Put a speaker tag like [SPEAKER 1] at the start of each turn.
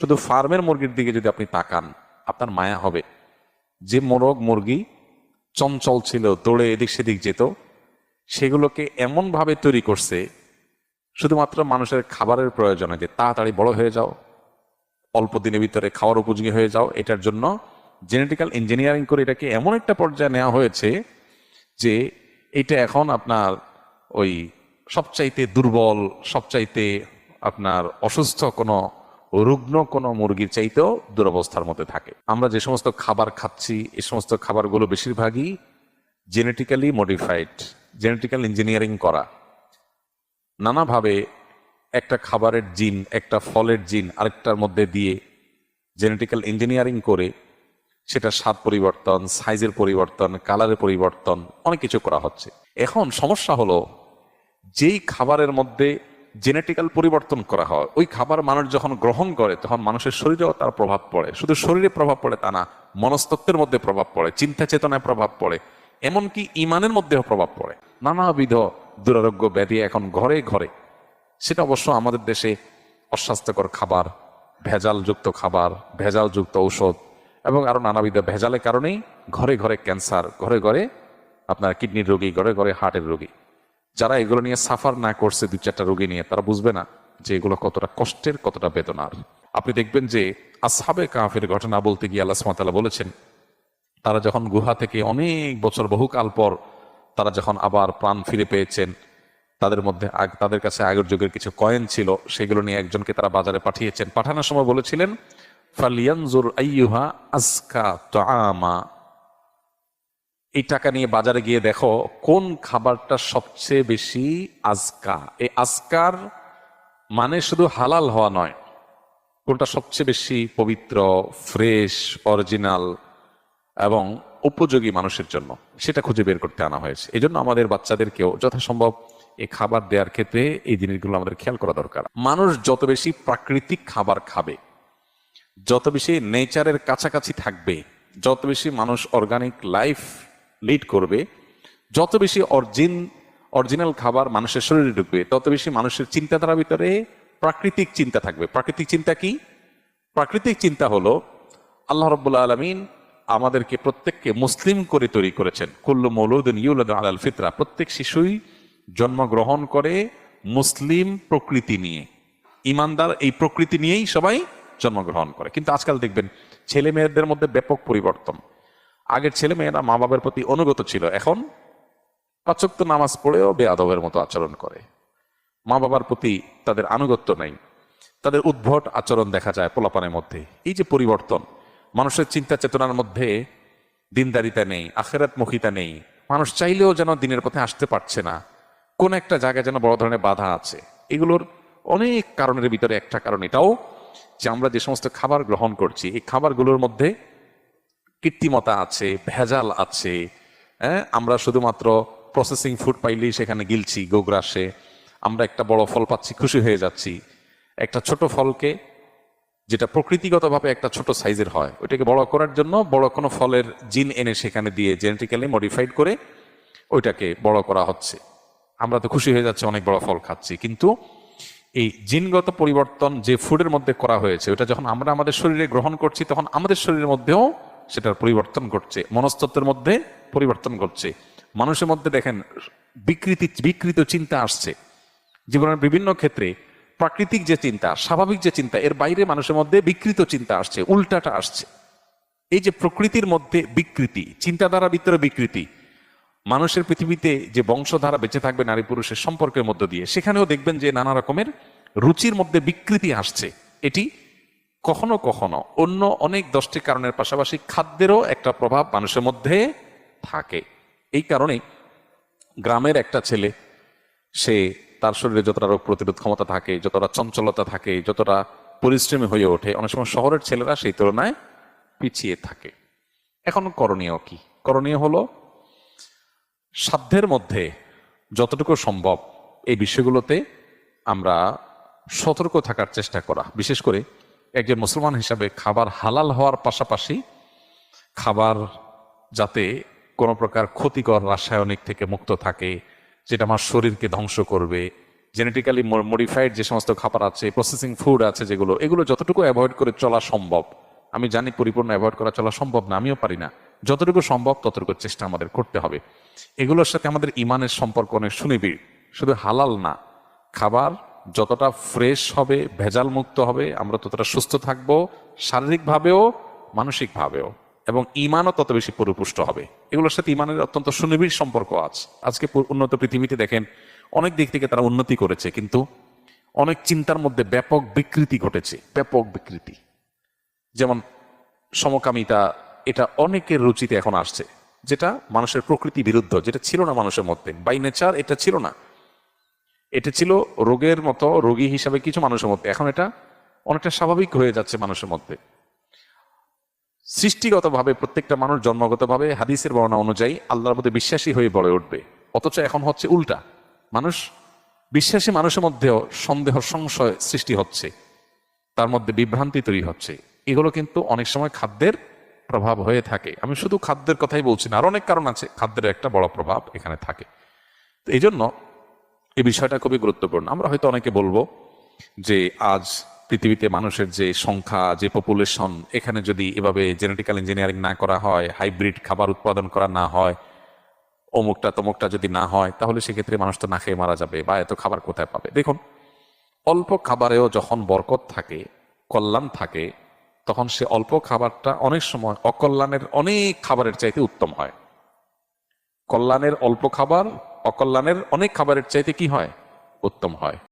[SPEAKER 1] শুধু ফার্মের মুরগির দিকে যদি আপনি তাকান, আপনার মায়া হবে। যে মোরগ মুরগি চঞ্চল ছিল, দৌড়ে এদিক সেদিক যেত, সেগুলোকে এমন ভাবে তৈরি করছে শুধুমাত্র মানুষের খাবারের প্রয়োজনে, যে তাড়াতাড়ি বড় হয়ে যাও, অল্প দিনের ভিতরে খাওয়ার উপযোগী হয়ে যাও। এটার জন্য জেনেটিক্যাল ইঞ্জিনিয়ারিং করে এটাকে এমন একটা পর্যায়ে নেওয়া হয়েছে যে এটা এখন আপনার ওই সবচাইতে দুর্বল, সবচাইতে আপনার অসুস্থ কোনো রুগ্ন কোনো মুরগির চাইতেও দুরবস্থার মধ্যে থাকে। আমরা যে সমস্ত খাবার খাচ্ছি, এই সমস্ত খাবারগুলো বেশিরভাগই জেনেটিক্যালি মডিফাইড, জেনেটিক্যাল ইঞ্জিনিয়ারিং করা। নানাভাবে একটা খাবারের জিন, একটা ফলের জিন আরেকটার মধ্যে দিয়ে জেনেটিক্যাল ইঞ্জিনিয়ারিং করে সেটা স্বাদ পরিবর্তন, সাইজের পরিবর্তন, কালারের পরিবর্তন, অনেক কিছু করা হচ্ছে। এখন সমস্যা হলো, যেই খাবারের মধ্যে জেনেটিক্যাল পরিবর্তন করা হয়, ওই খাবার মানুষ যখন গ্রহণ করে তখন মানুষের শরীরেও তার প্রভাব পড়ে। শুধু শরীরে প্রভাব পড়ে তা না, মনস্তত্ত্বের মধ্যে প্রভাব পড়ে, চিন্তা চেতনায় প্রভাব পড়ে, এমনকি ইমানের মধ্যেও প্রভাব পড়ে। নানাবিধ দুরারোগ্য ব্যাধি এখন ঘরে ঘরে। সেটা অবশ্য আমাদের দেশে অস্বাস্থ্যকর খাবার, ভেজালযুক্ত খাবার, ভেজালযুক্ত ঔষধ এবং আরো নানাবিধ ভেজালের কারণেই ঘরে ঘরে ক্যান্সার, ঘরে ঘরে আপনার কিডনির রোগী, ঘরে ঘরে হার্টের রোগী। যারা এগুলো নিয়ে সাফার না করছে, দু চারটা রোগী নিয়ে, তারা বুঝবে না যে এগুলো কতটা কষ্টের, কতটা বেদনার। আপনি দেখবেন যে আসহাবে কাহফের ঘটনা বলতে গিয়ে আল্লাহ সুবহানাহু ওয়া তাআলা বলেছেন, তারা যখন গুহা থেকে অনেক বছর, বহুকাল পর তারা যখন আবার প্রাণ ফিরে পেয়েছেন, তাদের মধ্যে তাদের কাছে আগের যুগের কিছু কয়েন ছিল, সেগুলো নিয়ে একজনকে তারা বাজারে পাঠিয়েছেন। পাঠানোর সময় বলেছিলেন, ফালিয়ানজুর আইয়ুহা আজকা তাআমা, এই টাকা নিয়ে বাজারে গিয়ে দেখো কোন খাবারটা সবচেয়ে বেশি আজকা। এই আজকার মানে শুধু হালাল হওয়া নয়, কোনটা সবচেয়ে বেশি পবিত্র, ফ্রেশ, অরিজিনাল এবং উপযোগী মানুষের জন্য, সেটা খুঁজে বের করতে আনা হয়েছে। এই জন্য আমাদের বাচ্চাদেরকেও যথাসম্ভব এই খাবার দেওয়ার ক্ষেত্রে এই জিনিসগুলো আমাদের খেয়াল করা দরকার। মানুষ যত বেশি প্রাকৃতিক খাবার খাবে, যত বেশি নেচারের কাছাকাছি থাকবে, যত বেশি মানুষ অর্গানিক লাইফ লিড করবে, যত বেশি অরিজিনাল খাবার মানুষের শরীরে ঢুকবে, তত বেশি মানুষের চিন্তাধারার ভিতরে প্রাকৃতিক চিন্তা থাকবে। প্রাকৃতিক চিন্তা কি? প্রাকৃতিক চিন্তা হলো, আল্লাহ রাব্বুল আলামিন আমাদেরকে প্রত্যেককে মুসলিম করে তৈরি করেছেন। কুল্লু মৌলুদিন ইউলাদু আলাল ফিতরা, প্রত্যেক শিশুই জন্মগ্রহণ করে মুসলিম প্রকৃতি নিয়ে, ইমানদার এই প্রকৃতি নিয়েই সবাই জন্মগ্রহণ করে। কিন্তু আজকাল দেখবেন ছেলে মেয়েদের মধ্যে ব্যাপক পরিবর্তন। আগের ছেলে মেয়েরা মা বাবার প্রতি অনুগত ছিল, এখন পাঁচ ওয়াক্ত নামাজ পড়েও বেয়াদবের মতো আচরণ করে, মা বাবার প্রতি তাদের আনুগত্য নেই, তাদের উদ্ভট আচরণ দেখা যায় পোলাপানের মধ্যে। এই যে পরিবর্তন, মানুষের চিন্তা চেতনার মধ্যে দিনদারিতা নেই, আখিরাতমুখিতা নেই, মানুষ চাইলেও যেন দিনের পথে আসতে পারছে না, কোন একটা জায়গায় যেন বড় ধরনের বাধা আছে। এগুলোর অনেক কারণের ভিতরে একটা কারণ এটাও যে আমরা যে সমস্ত খাবার গ্রহণ করছি, এই খাবারগুলোর মধ্যে কৃত্রিমতা আছে, ভেজাল আছে। আমরা শুধুমাত্র প্রসেসিং ফুড পাইলেই সেখানে গিলছি গোগ্রাসে, আমরা একটা বড় ফল পাচ্ছি, খুশি হয়ে যাচ্ছি। একটা ছোট ফলকে, যেটা প্রকৃতিগতভাবে একটা ছোট সাইজের হয়, ওইটাকে বড় করার জন্য বড় কোনো ফলের জিন এনে সেখানে দিয়ে জেনেটিক্যালি মডিফাইড করে ওইটাকে বড় করা হচ্ছে। আমরা তো খুশি হয়ে যাচ্ছে, অনেক বড় ফল খাচ্ছি, কিন্তু এই জিনগত পরিবর্তন যে ফুডের মধ্যে করা হয়েছে, ওটা যখন আমরা আমাদের শরীরে গ্রহণ করছি, তখন আমাদের শরীরের মধ্যেও সেটার পরিবর্তন ঘটছে, মনস্তত্ত্বের মধ্যে পরিবর্তন ঘটছে। মানুষের মধ্যে দেখেন বিকৃত চিন্তা আসছে। জীবনের বিভিন্ন ক্ষেত্রে প্রাকৃতিক যে চিন্তা, স্বাভাবিক যে চিন্তা, এর বাইরে মানুষের মধ্যে বিকৃত চিন্তা আসছে, উল্টাটা আসছে। এই যে প্রকৃতির মধ্যে বিকৃতি, চিন্তাধারা ভিতরে বিকৃতি, মানুষের পৃথিবীতে যে বংশধারা বেঁচে থাকবে নারী পুরুষের সম্পর্কের মধ্য দিয়ে, সেখানেও দেখবেন যে নানা রকমের রুচির মধ্যে বিকৃতি আসছে। এটি কখনো কখনো অন্য অনেক 10টি কারণের পাশাপাশি খাদ্যেরও একটা প্রভাব মানুষের মধ্যে থাকে। এই কারণে গ্রামের একটা ছেলে, সে তার শরীরে যতটা রোগ প্রতিরোধ ক্ষমতা থাকে, যতটা চঞ্চলতা থাকে, যতটা পরিশ্রমী হয়ে ওঠে, অনেক সময় শহরের ছেলেরা সেই তুলনায় পিছিয়ে থাকে। এখন করণীয় কি? করণীয় হলো সাধ্যের মধ্যে যতটুকু সম্ভব এই বিষয়গুলোতে আমরা সতর্ক থাকার চেষ্টা করা। বিশেষ করে একজন মুসলমান হিসাবে খাবার হালাল হওয়ার পাশাপাশি খাবার যাতে কোনো প্রকার ক্ষতিকর রাসায়নিক থেকে মুক্ত থাকে, যেটা আমার শরীরকে ধ্বংস করবে, জেনেটিক্যালি মডিফাইড যে সমস্ত খাবার আছে, প্রসেসিং ফুড আছে যেগুলো, এগুলো যতটুকু অ্যাভয়েড করে চলা সম্ভব। আমি জানি পরিপূর্ণ অ্যাভয়েড করা চলা সম্ভব না, আমিও পারি না। যতটুকু সম্ভব ততটুকু চেষ্টা আমাদের করতে হবে। এগুলোর সাথে আমাদের ইমানের সম্পর্ক অনেক সুনিবিড়। শুধু হালাল না, খাবার যতটা ফ্রেশ হবে, ভেজাল মুক্ত হবে, আমরা ততটা সুস্থ থাকবো, শারীরিকভাবেও মানসিকভাবেও, এবং ইমানও তত বেশি পরিপুষ্ট হবে। এগুলোর সাথে ইমানের অত্যন্ত সুনিবিড় সম্পর্ক আছে। আজকে উন্নত পৃথিবীতে দেখেন অনেক দিক থেকে তারা উন্নতি করেছে, কিন্তু অনেক চিন্তার মধ্যে ব্যাপক বিকৃতি ঘটেছে, ব্যাপক বিকৃতি। যেমন সমকামিতা, এটা অনেকের রুচিতে এখন আসছে, যেটা মানুষের প্রকৃতি বিরুদ্ধ, যেটা ছিল না মানুষের মধ্যে বাই নেচার, এটা ছিল না। এটা ছিল রোগের মতো, রোগী হিসাবে কিছু মানুষের মধ্যে, এখন এটা অনেকটা স্বাভাবিক হয়ে যাচ্ছে মানুষের মধ্যে। সৃষ্টিগতভাবে প্রত্যেকটা মানুষ জন্মগতভাবে হাদিসের বর্ণনা অনুযায়ী আল্লাহর মধ্যে বিশ্বাসী হয়ে গড়ে উঠবে, অথচ এখন হচ্ছে উল্টা। মানুষ বিশ্বাসী মানুষের মধ্যেও সন্দেহ, সংশয় সৃষ্টি হচ্ছে, তার মধ্যে বিভ্রান্তি তৈরি হচ্ছে। এগুলো কিন্তু অনেক সময় খাদ্যের প্রভাব হয়ে থাকে। আমি শুধু খাদ্যের কথাই বলছি না, আর অনেক কারণ আছে, খাদ্যের একটা বড় প্রভাব এখানে থাকে। তো এই জন্য এই বিষয়টা খুবই গুরুত্বপূর্ণ। আমরা হয়তো অনেকে বলবো যে আজ পৃথিবীতে মানুষের যে সংখ্যা, যে পপুলেশন, এখানে যদি এভাবে জেনেটিক্যাল ইঞ্জিনিয়ারিং না করা হয়, হাইব্রিড খাবার উৎপাদন করা না হয়, অমুকটা তমুকটা যদি না হয়, তাহলে সেক্ষেত্রে মানুষ তো না খেয়ে মারা যাবে, বা এত খাবার কোথায় পাবে? দেখুন, অল্প খাবারেও যখন বরকত থাকে, কল্যাণ থাকে, তখন সে অল্প খাবারটা অনেক সময় অকল্যাণের অনেক খাবারের চাইতে উত্তম হয়। কল্যাণের অল্প খাবার অকল্যাণের অনেক খাবারের চাইতে কি হয়? উত্তম হয়।